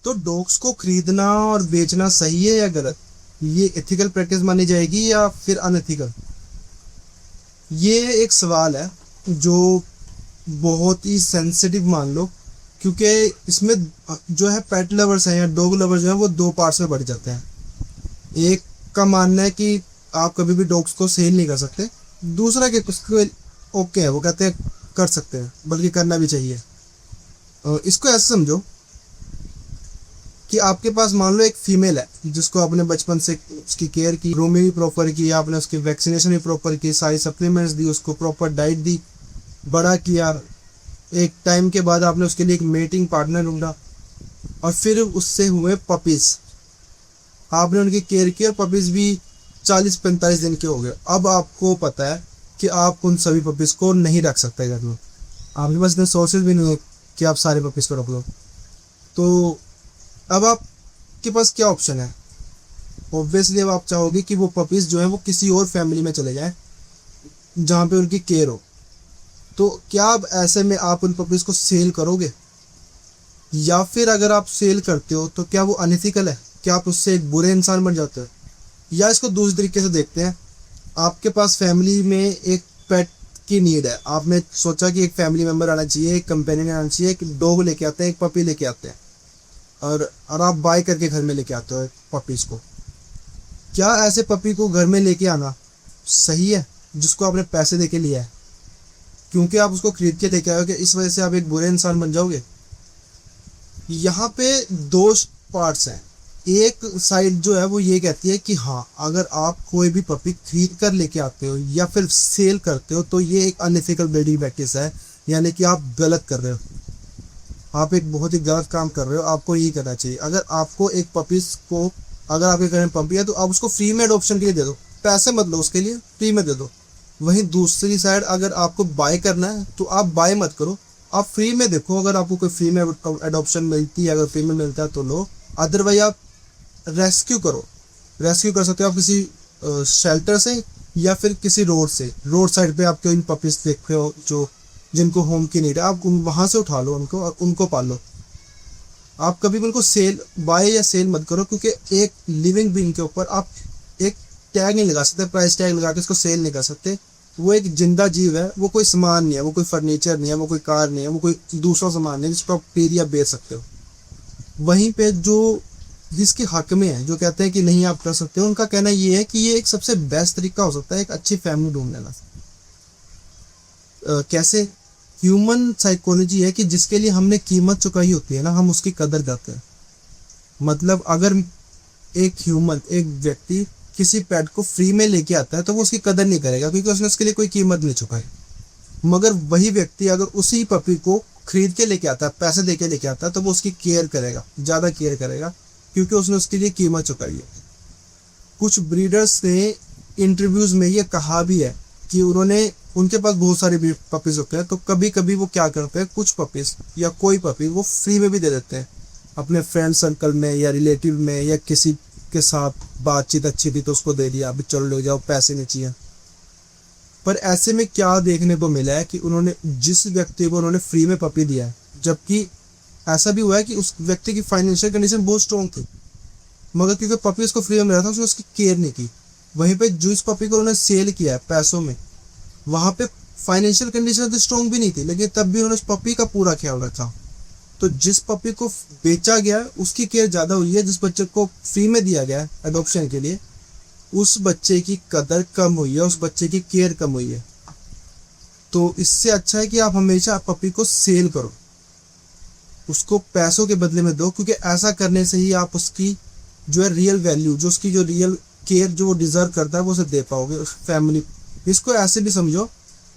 तो डॉग्स को खरीदना और बेचना सही है या गलत? ये एथिकल प्रैक्टिस मानी जाएगी या फिर अनएथिकल? ये एक सवाल है जो बहुत ही सेंसिटिव मान लो, क्योंकि इसमें जो है पेट लवर्स हैं या डॉग लवर्स जो हैं वो दो पार्ट्स में बढ़ जाते हैं। एक का मानना है कि आप कभी भी डॉग्स को सेल नहीं कर सकते। दूसरा के उसको ओके है, वो कहते हैं कर सकते हैं, बल्कि करना भी चाहिए। इसको ऐसे समझो कि आपके पास मान लो एक फीमेल है जिसको आपने बचपन से उसकी केयर की, ग्रूमिंग भी प्रॉपर की, आपने उसकी वैक्सीनेशन भी प्रॉपर की, सारी सप्लीमेंट्स दी, उसको प्रॉपर डाइट दी, बड़ा किया। एक टाइम के बाद आपने उसके लिए एक मेटिंग पार्टनर ढूंढा और फिर उससे हुए पपीज। आपने उनकी केयर की और पपीज भी 40-45 दिन के हो गए। अब आपको पता है कि आप उन सभी पपीज को नहीं रख सकते घर में, आपके पास इतने सोर्सेज भी नहीं है कि आप सारे पपीज को रख लो। तो अब आपके पास क्या ऑप्शन है? ऑब्वियसली अब आप चाहोगे कि वो पपीज जो है वो किसी और फैमिली में चले जाएं जहाँ पे उनकी केयर हो। तो क्या अब ऐसे में आप उन पपीज को सेल करोगे? या फिर अगर आप सेल करते हो तो क्या वो अनएथिकल है? क्या आप उससे एक बुरे इंसान बन जाते हो? या इसको दूसरे तरीके से देखते हैं, आपके पास फैमिली में एक पेट की नीड है, आपने सोचा कि एक फैमिली मेम्बर आना चाहिए, एक कंपेनियन आना चाहिए, एक डॉग लेके आते हैं, एक पपी लेके आते हैं, और आप बाय करके घर में लेके आते हो पपीज़ को। क्या ऐसे पपी को घर में लेके आना सही है जिसको आपने पैसे दे के लिया है? क्योंकि आप उसको खरीद के लेके आओगे इस वजह से आप एक बुरे इंसान बन जाओगे? यहाँ पे दो पार्ट्स हैं। एक साइड जो है वो ये कहती है कि हाँ, अगर आप कोई भी पपी खरीद कर लेके आते हो या फिर सेल करते हो तो ये एक अनएथिकल ब्रीडिंग प्रैक्टिस है, यानी कि आप गलत कर रहे हो, आप एक बहुत ही गलत काम कर रहे हो। आपको यही करना चाहिए, अगर आपको एक पपीज को, अगर आपके घर में पपी है तो आप उसको फ्री में अडॉप्शन के लिए दे दो, पैसे मत लो उसके लिए, फ्री में दे दो। वहीं दूसरी साइड अगर आपको बाय करना है तो आप बाय मत करो, आप फ्री में देखो, अगर आपको कोई फ्री में अडॉप्शन मिलती है, अगर फ्री में मिलता है तो लो, अदरवाइज आप रेस्क्यू करो। रेस्क्यू कर सकते हो आप किसी शेल्टर से या फिर किसी रोड से, रोड साइड पे आपके इन पपीज देखते हो जो जिनको होम की नीड है, आप वहाँ से उठा लो उनको और उनको पालो। आप कभी भी उनको सेल, बाय या सेल मत करो, क्योंकि एक लिविंग बीइंग के ऊपर आप एक टैग नहीं लगा सकते, प्राइस टैग लगा के उसको सेल नहीं कर सकते। वो एक जिंदा जीव है, वो कोई सामान नहीं है, वो कोई फर्नीचर नहीं है, वो कोई कार नहीं है, वो कोई दूसरा सामान नहीं है जिसको आप खरीद या बेच सकते हो। वहीं पे जो जिसके हक में है, जो कहते हैं कि नहीं आप कर सकते हो, उनका कहना ये है कि ये एक सबसे बेस्ट तरीका हो सकता है एक अच्छी फैमिली ढूंढने का। कैसे? ह्यूमन साइकोलॉजी है कि जिसके लिए हमने कीमत चुकाई होती है ना, हम उसकी कदर करते हैं। मतलब अगर एक ह्यूमन, एक व्यक्ति किसी पेट को फ्री में लेके आता है तो वो उसकी कदर नहीं करेगा, क्योंकि उसने उसके लिए कोई कीमत नहीं चुकाई। मगर वही व्यक्ति अगर उसी पपी को खरीद के लेके आता है, पैसे दे के लेके आता है, तो वो उसकी केयर करेगा, ज़्यादा केयर करेगा, क्योंकि उसने उसके लिए कीमत चुकाई है। कुछ ब्रीडर्स ने इंटरव्यूज़ में ये कहा भी है कि उन्होंने, उनके पास बहुत सारे पपीज़ होते हैं, तो कभी कभी वो क्या करते हैं, कुछ पपीज़ या कोई पपी वो फ्री में भी दे देते हैं अपने फ्रेंड सर्कल में या रिलेटिव में, या किसी के साथ बातचीत अच्छी थी तो उसको दे दिया, अभी चलो ले जाओ, पैसे नहीं चाहिए। पर ऐसे में क्या देखने को मिला है कि उन्होंने जिस व्यक्ति को उन्होंने फ्री में पपी दिया है, जबकि ऐसा भी हुआ है कि उस व्यक्ति की फाइनेंशियल कंडीशन बहुत स्ट्रॉन्ग थी, मगर क्योंकि पपी उसको फ्री में मिला था उसने उसकी केयर नहीं की। वहीं पे जो इस पपी को उन्होंने सेल किया है पैसों में, वहाँ पे फाइनेंशियल कंडीशन तो स्ट्रॉन्ग भी नहीं थी, लेकिन तब भी उन्होंने उस पपी का पूरा ख्याल रखा। तो जिस पपी को बेचा गया उसकी केयर ज़्यादा हुई है, जिस बच्चे को फ्री में दिया गया एडॉप्शन के लिए उस बच्चे की कदर कम हुई है, उस बच्चे की केयर कम हुई है। तो इससे अच्छा है कि आप हमेशा पपी को सेल करो, उसको पैसों के बदले में दो, क्योंकि ऐसा करने से ही आप उसकी जो है रियल वैल्यू, जो उसकी जो रियल केयर जो वो डिज़र्व करता है वो उसे दे पाओगे उस फैमिली। इसको ऐसे भी समझो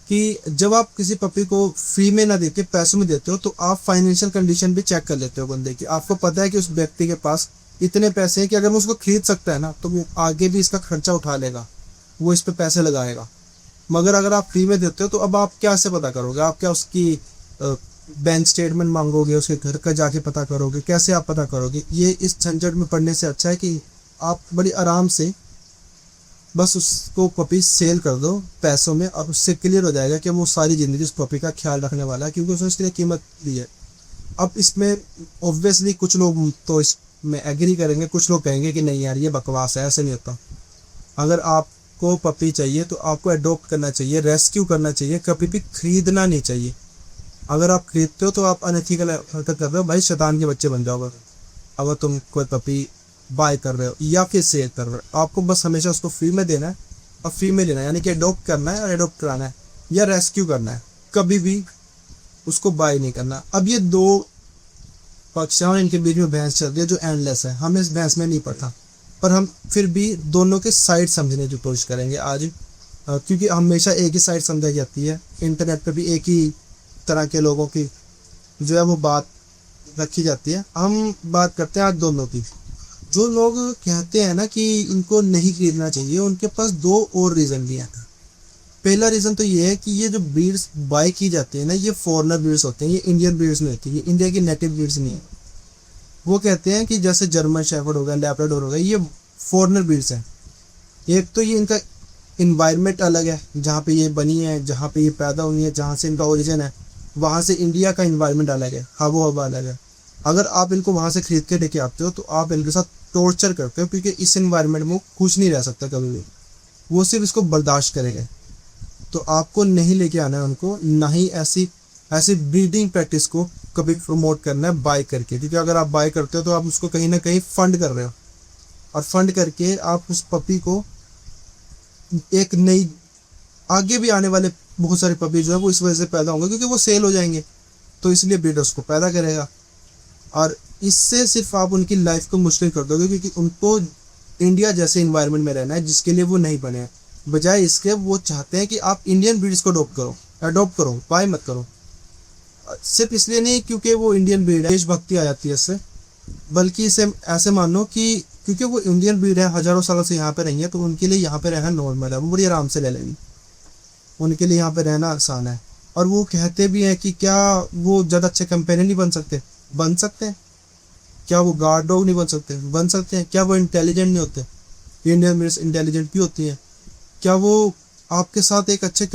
कि जब आप किसी पपी को फ्री में ना देके पैसों में देते हो तो आप फाइनेंशियल कंडीशन भी चेक कर लेते हो बंदे की। आपको पता है कि उस व्यक्ति के पास इतने पैसे हैं कि अगर वो उसको खरीद सकता है ना तो वो आगे भी इसका खर्चा उठा लेगा, वो इस पर पैसे लगाएगा। मगर अगर आप फ्री में देते हो तो अब आप क्या से पता करोगे? आप क्या उसकी बैंक स्टेटमेंट मांगोगे, उसके घर का जाके पता करोगे? कैसे आप पता करोगे? ये इस झंझट में पड़ने से अच्छा है कि आप बड़ी आराम से बस उसको पपी सेल कर दो पैसों में, और उससे क्लियर हो जाएगा कि वो सारी ज़िंदगी उस पपी का ख्याल रखने वाला है, क्योंकि उसने उसके लिए कीमत दी है। अब इसमें ऑब्वियसली कुछ लोग तो इसमें एग्री करेंगे, कुछ लोग कहेंगे कि नहीं यार ये बकवास है, ऐसे नहीं होता। अगर आपको पपी चाहिए तो आपको अडॉप्ट करना चाहिए, रेस्क्यू करना चाहिए, कभी भी खरीदना नहीं चाहिए। अगर आप खरीदते हो तो आप अनएथिकल हरकत कर रहे हो भाई, शैतान के बच्चे बन जाओगे अगर तुम कोई पपी बाय कर रहे हो या फिर सेल कर रहे हो। आपको बस हमेशा उसको फ्री में देना है और फ्री में लेना है, यानी कि अडॉप्ट करना है और अडॉप्ट कराना है या रेस्क्यू करना है, कभी भी उसको बाय नहीं करना। अब ये दो पक्ष हैं और इनके बीच में बहस चल रही है जो एंडलेस है, हमें इस बहस में नहीं पड़ता, पर हम फिर भी दोनों के साइड समझने की कोशिश करेंगे आज, क्योंकि हमेशा एक ही साइड समझाई जाती है। इंटरनेट पे भी एक ही तरह के लोगों की जो है वो बात रखी जाती है। हम बात करते हैं आज दोनों की। जो लोग कहते हैं ना कि इनको नहीं खरीदना चाहिए, उनके पास दो और रीज़न भी हैं। पहला रीज़न तो ये है कि ये जो ब्रीड्स बाय की जाती है ना, ये फॉरेनर ब्रीड्स होते हैं, ये इंडियन ब्रीड्स नहीं होती, ये इंडिया की नेटिव ब्रीड्स नहीं है। वो कहते हैं कि जैसे जर्मन शेफर्ड हो गया, लैब्राडोर हो गया, ये फॉरेनर ब्रीड्स हैं। एक तो ये इनका इन्वायरमेंट अलग है, जहाँ पे ये बनी है, जहाँ पे ये पैदा हुई है, जहाँ से इनका ओरिजिन है, वहाँ से इंडिया का इन्वायरमेंट अलग है, हवा हवा अलग है। अगर आप इनको वहाँ से खरीद के लेके आते हो तो आप इनके साथ टॉर्चर करते हो, क्योंकि इस इन्वायरमेंट में खुश नहीं रह सकता कभी भी, वो सिर्फ इसको बर्दाश्त करेंगे। तो आपको नहीं लेके आना है उनको, ना ही ऐसी ब्रीडिंग प्रैक्टिस को कभी प्रमोट करना है बाय करके, क्योंकि अगर आप बाय करते हो तो आप उसको कहीं ना कहीं फंड कर रहे हो, और फंड करके आप उस पपी को एक नई आगे भी आने वाले बहुत सारे पपी जो है वो इस वजह से पैदा होंगे क्योंकि वो सेल हो जाएंगे, तो इसलिए ब्रीडर उसको पैदा करेगा। और इससे सिर्फ आप उनकी लाइफ को मुश्किल कर दोगे, क्योंकि उनको इंडिया जैसे इन्वायरमेंट में रहना है जिसके लिए वो नहीं बने हैं। बजाय इसके वो चाहते हैं कि आप इंडियन ब्रीड्स को अडॉप्ट करो, बाय मत करो। सिर्फ इसलिए नहीं क्योंकि वो इंडियन ब्रीड है, देशभक्ति आ जाती है इससे, बल्कि इसे ऐसे मानो कि क्योंकि वो इंडियन ब्रीड है, हज़ारों सालों से यहाँ पे रही है, तो उनके लिए यहाँ पे रहना नॉर्मल है, वो बड़ी आराम से ले लेंगी, उनके लिए यहाँ पे रहना आसान है। और वो कहते भी हैं कि क्या वो ज़्यादा अच्छे कंपेनियन नहीं बन सकते हैं, क्या वो गार्ड डॉग नहीं बन सकते हैं, क्या वो इंटेलिजेंट नहीं होते, इंडियन ब्रीड्स इंटेलिजेंट भी होती हैं, क्या वो आपके साथ एक अच्छे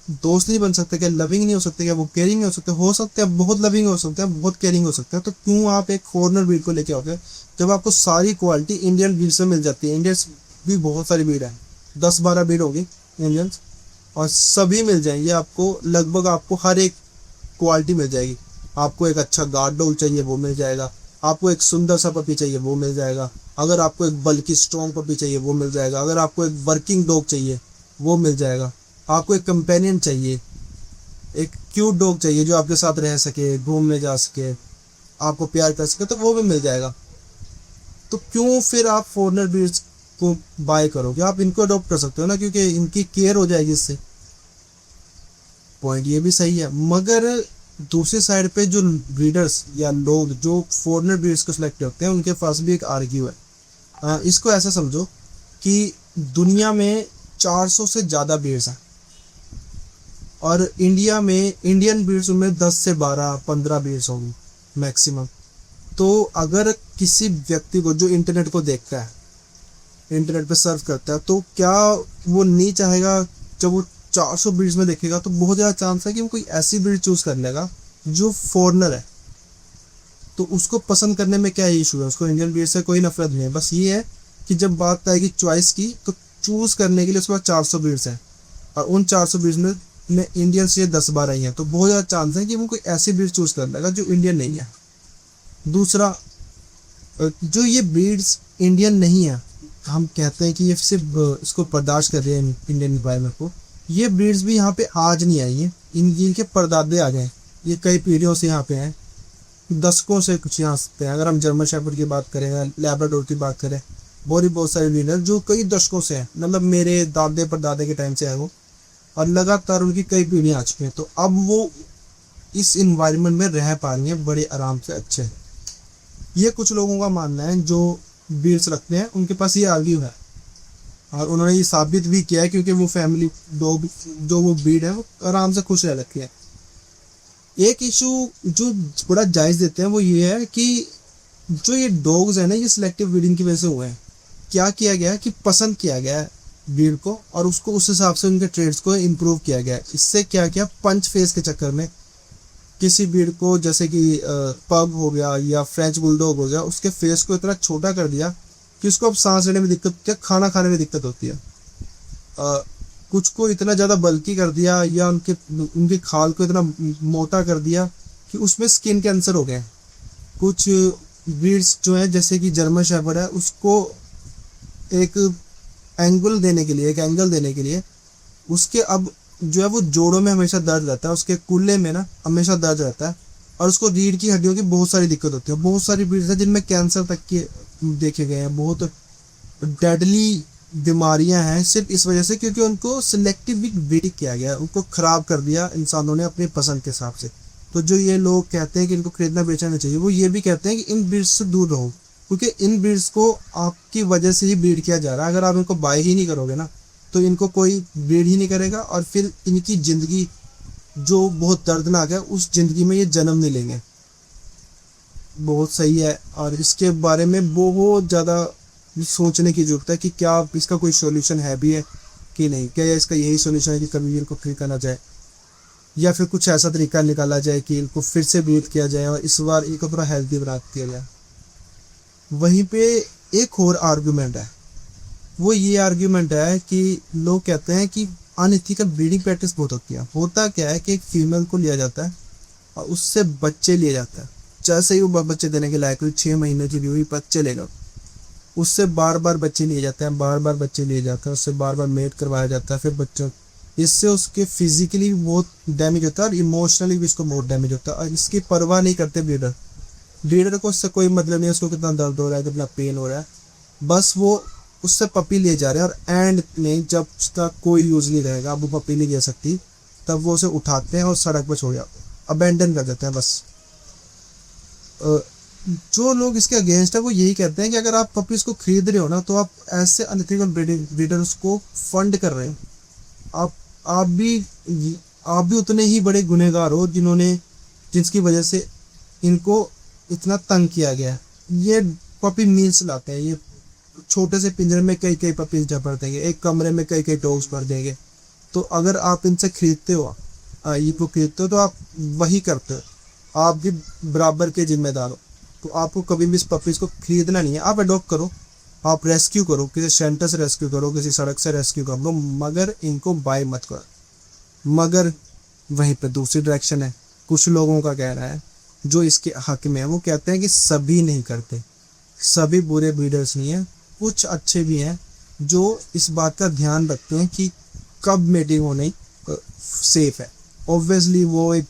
दोस्त नहीं बन सकते, क्या लविंग नहीं हो सकते, क्या वो केयरिंग नहीं हो सकते हैं, बहुत लविंग हो सकते हैं, बहुत केयरिंग हो सकते हैं। तो क्यों आप एक फॉरेनर ब्रीड को लेके आओगे जब आपको सारी क्वालिटी इंडियन ब्रीड से मिल जाती है। इंडियंस भी बहुत सारी ब्रीड है, 10-12 ब्रीड होगी इंडियंस, और सभी मिल जाएंगे आपको, लगभग आपको हर एक क्वालिटी मिल जाएगी। आपको एक अच्छा गार्ड डॉग चाहिए वो मिल जाएगा, आपको एक सुंदर सा पपी चाहिए वो मिल जाएगा, अगर आपको एक बल्कि स्ट्रॉन्ग पपी चाहिए वो मिल जाएगा, अगर आपको एक वर्किंग डॉग चाहिए वो मिल जाएगा, आपको एक कंपेनियन चाहिए, एक क्यूट डॉग चाहिए जो आपके साथ रह सके, घूमने जा सके, आपको प्यार कर सके, तो वो भी मिल जाएगा। तो क्यों फिर आप फॉरेनर ब्रीड्स को बाय करोगे, आप इनको अडॉप्ट कर सकते हो ना, क्योंकि इनकी केयर हो जाएगी इससे। पॉइंट ये भी सही है, मगर दूसरी साइड पे जो ब्रीडर्स या लोग जो फॉरेनर ब्रीड्स को सिलेक्ट करते हैं उनके पास भी एक आर्ग्यू है। इसको ऐसा समझो कि दुनिया में 400 से ज़्यादा ब्रीड्स हैं और इंडिया में इंडियन ब्रीड्स में 10 से 12-15 ब्रीड्स होंगी मैक्सिमम। तो अगर किसी व्यक्ति को जो इंटरनेट को देखता है, इंटरनेट पे सर्च करता है, तो क्या वो नहीं चाहेगा जब वो 400 ब्रीड्स में देखेगा तो बहुत ज़्यादा चांस है कि वो कोई ऐसी ब्रीड चूज़ कर लेगा जो फॉरेनर है। तो उसको पसंद करने में क्या इशू है, उसको इंडियन ब्रीड से कोई नफरत नहीं है, बस ये है कि जब बात आएगी चॉइस की तो चूज़ करने के लिए उसके पास 400 ब्रीड्स हैं और उन 400 ब्रीड्स में इंडियन से 10-12 ही हैं, तो बहुत ज़्यादा चांस है कि वो कोई ऐसी ब्रीड चूज़ कर लेगा जो इंडियन नहीं है। दूसरा, जो ये ब्रीड्स इंडियन नहीं है, हम कहते हैं कि ये सिर्फ इसको बर्दाश्त कर रहे हैं इंडियन इन्वायरमेंट को, ये ब्रीड्स भी यहाँ पे आज नहीं आई हैं, इनके परदादे आ गए, ये कई पीढ़ियों से यहाँ पे हैं, दशकों से कुछ यहाँ पे हैं। अगर हम जर्मन शेफर्ड की बात करें, लैब्राडोर की बात करें, बहुत सारे ब्रीडर जो कई दशकों से हैं, मतलब मेरे दादे परदादे के टाइम से है वो, और लगातार उनकी कई पीढ़ियाँ आ चुकी हैं, तो अब वो इस इन्वायरमेंट में रह पा रही हैं बड़े आराम से अच्छे। ये कुछ लोगों का मानना है जो ब्रीड्स रखते हैं, उनके पास ये आर्ग्यू है और उन्होंने ये साबित भी किया है, क्योंकि वो फैमिली डॉग जो वो ब्रीड है वो आराम से खुश रह रखी है। एक इशू जो बड़ा जायज़ देते हैं वो ये है कि जो ये डॉग्स हैं ना, ये सिलेक्टिव ब्रीडिंग की वजह से हुए हैं। क्या किया गया है कि पसंद किया गया है ब्रीड को और उसको उस हिसाब से उनके ट्रेड्स को इम्प्रूव किया गया है। इससे क्या किया, पंच फेस के चक्कर में किसी ब्रीड को जैसे कि पग हो गया या फ्रेंच बुलडॉग हो गया, उसके फेस को इतना छोटा कर दिया कि उसको अब सांस लेने में दिक्कत होती है, खाना खाने में दिक्कत होती है। अ, कुछ को इतना ज़्यादा बल्कि कर दिया या उनके उनकी खाल को इतना मोटा कर दिया कि उसमें स्किन कैंसर हो गए। कुछ ब्रीड्स जो है जैसे कि जर्मन शेफर्ड है, उसको एक एंगल देने के लिए उसके अब जो है वो जोड़ों में हमेशा दर्द रहता है, उसके कुल्ले में ना हमेशा दर्द रहता है, और उसको रीढ़ की हड्डियों की बहुत सारी दिक्कत होती है। बहुत सारी ब्रीड्स हैं जिनमें कैंसर तक के देखे गए हैं, बहुत डेडली बीमारियां हैं सिर्फ इस वजह से क्योंकि उनको सिलेक्टिव ब्रीडिंग किया गया, उनको खराब कर दिया इंसानों ने अपनी पसंद के हिसाब से। तो जो ये लोग कहते हैं कि इनको खरीदना बेचना चाहिए, वो ये भी कहते हैं कि इन ब्रीड्स से दूर रहो, क्योंकि इन ब्रीड्स को आपकी वजह से ही ब्रीड किया जा रहा है। अगर आप इनको बाय ही नहीं करोगे ना, तो इनको कोई ब्रीड ही नहीं करेगा, और फिर इनकी ज़िंदगी जो बहुत दर्दनाक है, उस ज़िंदगी में ये जन्म नहीं लेंगे। बहुत सही है, और इसके बारे में बहुत ज़्यादा सोचने की ज़रूरत है कि क्या इसका कोई सॉल्यूशन है भी है कि नहीं। क्या इसका यही सॉल्यूशन है कि कभी इनको फ्री करना जाए, या फिर कुछ ऐसा तरीका निकाला जाए कि इनको फिर से ब्रीड किया जाए और इस बार इनको थोड़ा हेल्दी बना दिया जाए। वहीं पे एक और आर्गूमेंट है, वो ये आर्ग्यूमेंट है कि लोग कहते हैं कि अनएथिकल ब्रीडिंग प्रैक्टिस बहुत होती है। होता क्या है कि एक फीमेल को लिया जाता है और उससे बच्चे लिए जाते हैं, जैसे ही वो बच्चे देने के लायक हुई, 6 महीने की भी हुई, बच्चे लेगा, उससे बार बार बच्चे लिए जाते हैं, बार बार बच्चे लिए जाते हैं, उससे बार बार मेट करवाया जाता है, फिर बच्चों, इससे उसके फिजिकली बहुत डैमेज होता है और इमोशनली भी इसको बहुत डैमेज होता है, और इसकी परवाह नहीं करते ब्रीडर को इससे कोई मतलब नहीं है उसको कितना दर्द हो रहा है, कितना पेन हो रहा है, बस वो उससे पपी ले जा रहे हैं। और एंड में जब उसका कोई यूज़ नहीं रहेगा, अब वो पपी नहीं ले सकती, तब वो उसे उठाते हैं और सड़क पर छोड़ जाते हैं, अबेंडन कर देते हैं बस। जो लोग इसके अगेंस्ट है वो यही कहते हैं कि अगर आप पपीज़ को खरीद रहे हो ना, तो आप ऐसे अनएथिकल ब्रीडर्स को फंड कर रहे हो। आप आप भी उतने ही बड़े गुनहगार हो जिसकी वजह से इनको इतना तंग किया गया है। ये पपी मील्स लाते हैं, ये छोटे से पिंजरे में कई कई पपीज भर देंगे, एक कमरे में कई कई डॉग्स भर देंगे। तो अगर आप इनसे खरीदते हो, इनको खरीदते हो, तो आप वही करते हो, आप भी बराबर के जिम्मेदार हो। तो आपको कभी भी इस पपीज़ को खरीदना नहीं है, आप अडॉप्ट करो, आप रेस्क्यू करो, किसी सेंटर से रेस्क्यू करो, किसी सड़क से रेस्क्यू कर लो, मगर इनको बाय मत करो। मगर वहीं पे दूसरी डायरेक्शन है, कुछ लोगों का कहना है जो इसके हक में है, वो कहते हैं कि सभी नहीं करते, सभी बुरे ब्रीडर्स नहीं हैं, कुछ अच्छे भी हैं जो इस बात का ध्यान रखते हैं कि कब मेटिंग होनी सेफ है। ऑब्वियसली वो एक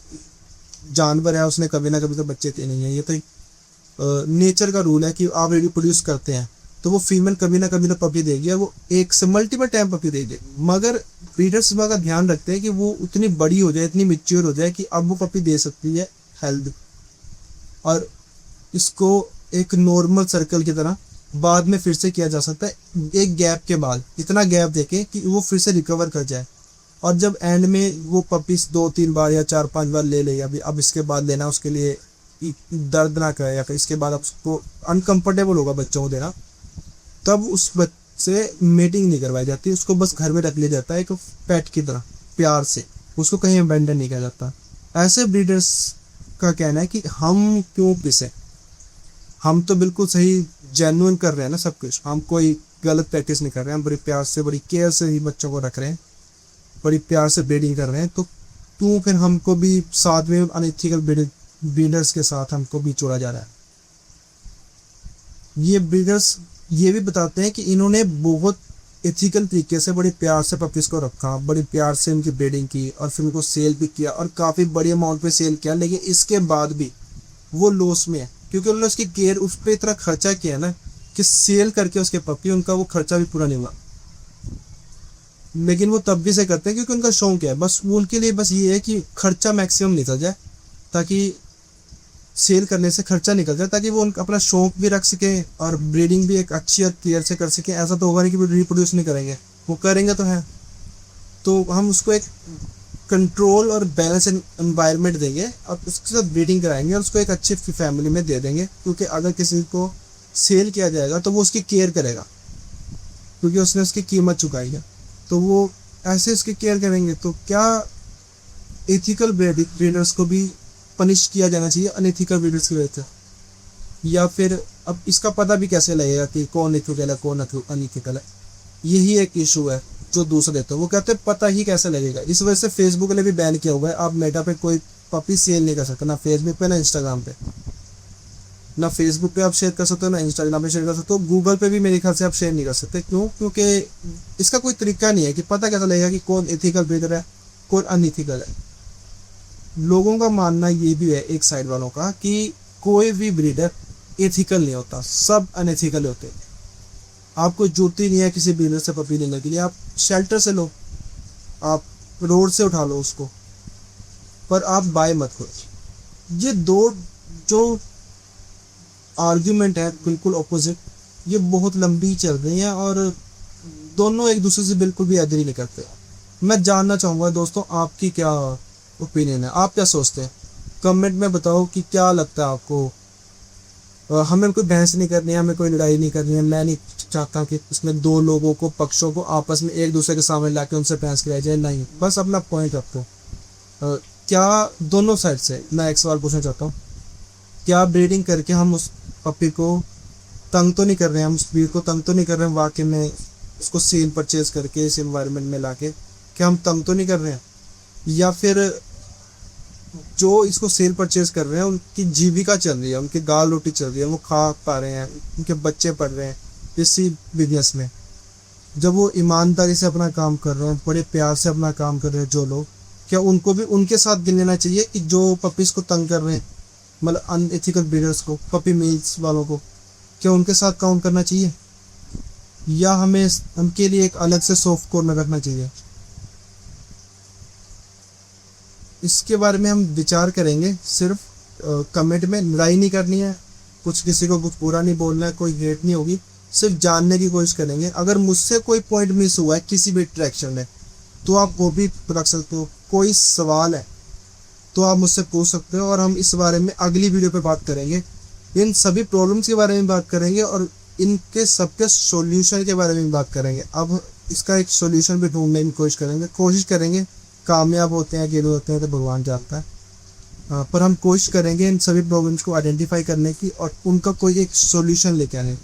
जानवर है, उसने कभी ना कभी तो बच्चे देने ही हैं, ये तो नेचर का रूल है कि आप रिप्रोड्यूस करते हैं तो वो फीमेल कभी ना कभी तो पपी देगी, वो एक से मल्टीपल टाइम पपी देगी। मगर ब्रीडर्स इस बात का ध्यान रखते हैं कि वो उतनी बड़ी हो जाए, इतनी मैच्योर हो जाए कि अब वो पपी दे सकती है हेल्थ, और इसको एक नॉर्मल सर्कल की तरह बाद में फिर से किया जा सकता है, एक गैप के बाद, इतना गैप देके कि वो फिर से रिकवर कर जाए। और जब एंड में वो पपीज 2-3 बार या 4-5 बार ले ले, अभी अब इसके बाद लेना उसके लिए दर्दनाक है, या फिर इसके बाद उसको अनकंफर्टेबल होगा बच्चों को देना, तब उस बच्चे मेटिंग नहीं करवाई जाती, उसको बस घर में रख लिया जाता है एक पेट की तरह प्यार से, उसको कहीं अबेंडन नहीं किया जाता। ऐसे ब्रीडर्स का कहना है कि हम क्यों पिसे, हम तो बिल्कुल सही जेन्युइन कर रहे हैं ना सब कुछ, हम कोई गलत प्रैक्टिस नहीं कर रहे हैं, हम बड़ी प्यार से बड़ी केयर से ही बच्चों को रख रहे हैं, बड़ी प्यार से ब्रीडिंग कर रहे हैं, तो क्यों फिर हमको भी साथ में अनएथिकल ब्रीडर्स के साथ हमको भी जोड़ा जा रहा है। ये ब्रीडर्स ये भी बताते हैं कि इन्होंने बहुत एथिकल तरीके से बड़े प्यार से पपीज़ को रखा, बड़ी प्यार से उनकी ब्रीडिंग की और फिर उनको सेल भी किया और काफ़ी बड़ी अमाउंट पे सेल किया, लेकिन इसके बाद भी वो लॉस में है क्योंकि उन्होंने उसकी केयर, उस पर इतना खर्चा किया ना कि सेल करके उसके पपी उनका वो खर्चा भी पूरा नहीं हुआ। लेकिन वो तब भी से करते हैं क्योंकि उनका शौक है, बस वो उनके लिए बस ये है कि खर्चा मैक्सिमम निकल जाए, ताकि सेल करने से खर्चा निकल जाए, ताकि वो उनका अपना शौक भी रख सके और ब्रीडिंग भी एक अच्छी और क्लियर से कर सके। ऐसा तो होगा नहीं कि वो रिप्रोड्यूस नहीं करेंगे, वो करेंगे तो है, तो हम उसको एक कंट्रोल और बैलेंस एनवायरनमेंट देंगे और उसके साथ ब्रीडिंग कराएंगे और उसको एक अच्छी फैमिली में दे देंगे, क्योंकि अगर किसी को सेल किया जाएगा तो वो उसकी केयर करेगा क्योंकि उसने उसकी कीमत चुकाई है, तो वो ऐसे उसकी केयर करेंगे। तो क्या एथिकल ब्रीडर्स को भी पनिश किया जाना चाहिए अनएथिकल वीडियोस की वजह से, या फिर अब इसका पता भी कैसे लगेगा कि कौन एथिकल है कौन अनएथिकल है। यही एक इशू है जो दूसरा देते हैं, वो कहते हैं पता ही कैसे लगेगा। इस वजह से फेसबुक ने भी बैन किया हुआ है, आप मेटा पे कोई पपी सेल नहीं कर सकते, ना फेसबुक पे ना इंस्टाग्राम पे। ना फेसबुक पे आप शेयर कर सकते हो ना इंस्टाग्राम पे शेयर कर सकते हो, गूगल पे भी मेरे ख्याल से आप शेयर नहीं कर सकते। क्यों? क्योंकि इसका कोई तरीका नहीं है कि पता कैसा लगेगा कि कौन एथिकल ब्रीडर है कौन अनएथिकल है। लोगों का मानना ये भी है एक साइड वालों का कि कोई भी ब्रीडर एथिकल नहीं होता, सब अनएथिकल होते हैं। आपको जरूरत ही नहीं है किसी ब्रीडर से पपी लेने के लिए, आप शेल्टर से लो, आप रोड से उठा लो उसको, पर आप बाय मत करो। ये दो जो आर्ग्यूमेंट है बिल्कुल ऑपोजिट, ये बहुत लंबी चल रही है और दोनों एक दूसरे से बिल्कुल भी एग्री नहीं करते। मैं जानना चाहूँगा दोस्तों आपकी क्या ओपिनियन है, आप क्या सोचते हैं? कमेंट में बताओ कि क्या लगता है आपको। हमें कोई बहस नहीं करनी है, हमें कोई लड़ाई नहीं करनी है। मैं नहीं चाहता कि इसमें दो लोगों को पक्षों को आपस में एक दूसरे के सामने लाके उनसे बहस कराई जाए, नहीं, बस अपना पॉइंट रखो। क्या दोनों साइड से मैं एक सवाल पूछना चाहता हूँ, क्या ब्रीडिंग करके हम उस पपी को तंग तो नहीं कर रहे हैं, हम उस ब्रीड को तंग तो नहीं कर रहे हैं वाकई में, उसको सेल परचेज करके इस एनवायरनमेंट में लाके क्या हम तंग तो नहीं कर रहे हैं? या फिर जो इसको सेल परचेज कर रहे हैं उनकी जीविका चल रही है, उनकी गाल रोटी चल रही है, वो खा पा रहे हैं, उनके बच्चे पढ़ रहे हैं इसी बिजनेस में। जब वो ईमानदारी से अपना काम कर रहे हैं, बड़े प्यार से अपना काम कर रहे हैं जो लोग, क्या उनको भी उनके साथ गिन लेना चाहिए कि जो पपीज को तंग कर रहे हैं, मतलब अनएथिकल ब्रीडर्स को, पपी मिल्स वालों को, क्या उनके साथ काउंट करना चाहिए, या हमें उनके लिए एक अलग से सॉफ्ट कॉर्नर रखना चाहिए? इसके बारे में हम विचार करेंगे। सिर्फ कमेंट में लड़ाई नहीं करनी है, कुछ किसी को कुछ बुरा नहीं बोलना है, कोई हेट नहीं होगी, सिर्फ जानने की कोशिश करेंगे। अगर मुझसे कोई पॉइंट मिस हुआ है किसी भी इंटरेक्शन में तो आप वो भी रख सकते हो। कोई सवाल है तो आप मुझसे पूछ सकते हो और हम इस बारे में अगली वीडियो पे बात करेंगे। इन सभी प्रॉब्लम्स के बारे में बात करेंगे और इनके सबके सॉल्यूशन के बारे में बात करेंगे। अब इसका एक सॉल्यूशन भी ढूंढने की कोशिश करेंगे। कामयाब होते हैं अकेले होते हैं तो भगवान जानता है, पर हम कोशिश करेंगे इन सभी प्रॉब्लम्स को आइडेंटिफाई करने की और उनका कोई एक सॉल्यूशन लेके आने।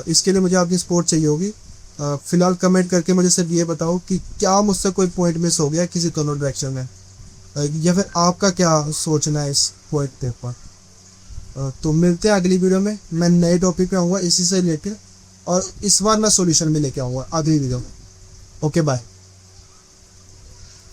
इसके लिए मुझे आपकी सपोर्ट चाहिए होगी। फिलहाल कमेंट करके मुझे सिर्फ ये बताओ कि क्या मुझसे कोई पॉइंट मिस हो गया किसी दोनों डायरेक्शन में, या फिर आपका क्या सोचना है इस पॉइंट के ऊपर। तो मिलते हैं अगली वीडियो में। मैं नए टॉपिक पे आऊँगा इसी से रिलेटेड और इस बार मैं सॉल्यूशन भी लेके आऊँगा अगली वीडियो में। Okay bye.